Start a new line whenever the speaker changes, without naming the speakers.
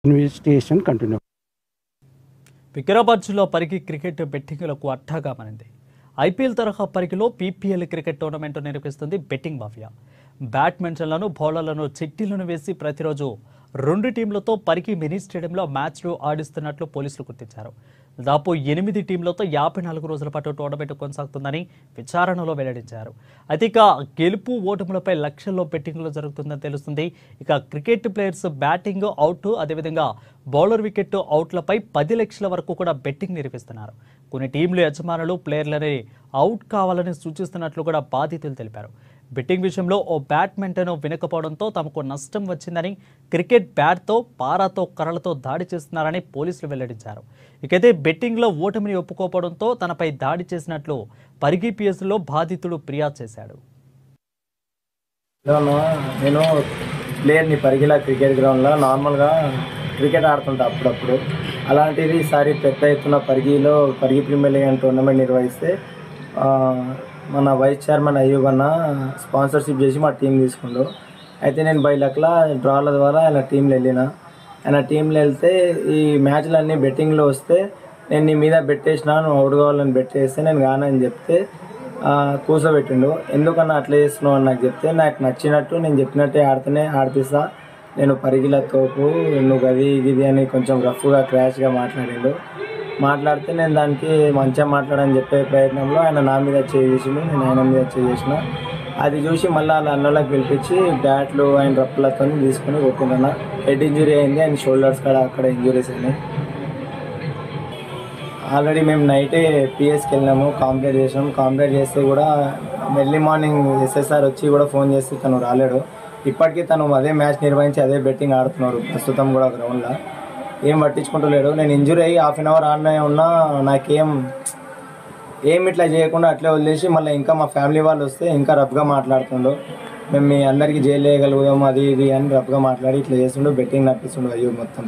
Investigation continue.
Vikarabad జిల్లా Parigi cricket బెట్టింగ్లకు అడ్డాగా మారింది. ఐపీఎల్ తరహా పరిగిలో పీపీఎల్ క్రికెట్ టోర్నమెంట్ నిర్వహిస్తుంది బెట్టింగ్ మాఫియా. బ్యాట్స్మెన్లను బౌలర్లను చిట్టీలను వేసి ప్రతిరోజు 2 టీంలతో పరిగి మినీ స్టేడియంలో మ్యాచ్లు ఆడిస్తున్నట్లు పోలీసులు గుర్తించారు. దాదాపు 8 టీంలతో 54 రోజుల పాటు టోర్నమెంట్ కొనసాగుతుందని విచారణలో వెల్లడించారు. అయితే ఇక గెలుపు ఓటములపై లక్షల్లో బెట్టింగ్లు జరుగుతుందని తెలుస్తుంది. ఇక క్రికెట్ ప్లేయర్స్ బ్యాటింగ్ అవుట్, అదేవిధంగా బౌలర్ వికెట్ అవుట్లపై 10 లక్షల వరకు కూడా బెట్టింగ్ నిర్వహిస్తున్నారు. కొన్ని టీంలు యజమానులు ప్లేయర్లని అవుట్ కావాలని సూచిస్తున్నట్లు కూడా బాధితులు తెలిపారు. బెట్టింగ్ విషయంలో ఓ బ్యాట్స్మెన్ వినకపోవడంతో తమకు నష్టం వచ్చిందని, క్రికెట్ బ్యాట్తో, పారాతో, కర్రలతో దాడి చేస్తున్నారని పోలీసులు వెల్లడించారు. ఇకైతే బెట్టింగ్లో ఓటమిని ఒప్పుకోవడంతో తనపై దాడి చేసినట్లు పరిగి పిఎస్లో బాధితుడు ఫిర్యాదు చేశాడు.
నేను ప్లేయర్ని పరిగిలా క్రికెట్ గ్రౌండ్లో నార్మల్గా క్రికెట్ ఆడుతుంటా అప్పుడప్పుడు. అలాంటిది ఈసారి పెద్ద ఎత్తున పరిగి ప్రీమియర్ లీగ్ టోర్నమెంట్ నిర్వహిస్తే మన వైస్ చైర్మన్ అయ్యూబ్ అన్న స్పాన్సర్షిప్ చేసి మా టీం తీసుకుండు. అయితే నేను బై లక్లా డ్రాల ద్వారా ఆయన టీంలో వెళ్తే ఈ మ్యాచ్లన్నీ బెట్టింగ్లో వస్తే నేను నీ మీద బెట్టేసినా, నువ్వు అవుట్ కావాలని బెట్టేస్తే నేను కానని చెప్తే కూర్చోబెట్టిండు. ఎందుకన్నా అట్లా చేస్తున్నావు అని నాకు చెప్తే, నాకు నచ్చినట్టు నేను చెప్పినట్టే ఆడిపిస్తా, నేను పరిగిల తోపు, నువ్వు గది గిది అని కొంచెం రఫ్గా క్రాష్గా మాట్లాడితే నేను దానికి మంచిగా మాట్లాడని చెప్పే ప్రయత్నంలో ఆయన నా మీద చేసిండు, నేను ఆయన మీద చేసిన. అది చూసి మళ్ళీ వాళ్ళ అన్నోళ్ళకి పిలిపించి బ్యాట్లు ఆయన రప్పులతో తీసుకొని కొట్టిందన్న. హెడ్ ఇంజురీ అయింది, ఆయన షోల్డర్స్ అక్కడ ఇంజురీస్ అయినాయి. ఆల్రెడీ మేము నైటే పిఎస్కి వెళ్ళినాము, కంప్లైంట్ చేస్తే కూడా ఎర్లీ మార్నింగ్ ఎస్ఎస్ఆర్ వచ్చి కూడా ఫోన్ చేస్తే తను రాలేడు. ఇప్పటికీ తను అదే మ్యాచ్ నిర్వహించి అదే బెట్టింగ్ ఆడుతున్నారు ప్రస్తుతం కూడా గ్రౌండ్లో. ఏం పట్టించుకుంటలేడు. నేను ఇంజురీ అయ్యి హాఫ్ అన్ అవర్ ఆడనే ఉన్నా, నాకేం ఇట్లా చేయకుండా అట్లే వదిలేసి మళ్ళీ ఇంకా మా ఫ్యామిలీ వాళ్ళు వస్తే ఇంకా రఫ్గా మాట్లాడుతుండు. మేము మీ అందరికీ జైలు వేయగలుగుదాం అది ఇది అని రఫ్గా మాట్లాడి ఇట్లా చేస్తుండు, బెట్టింగ్ నడిపిస్తుండు అయ్యో మొత్తం.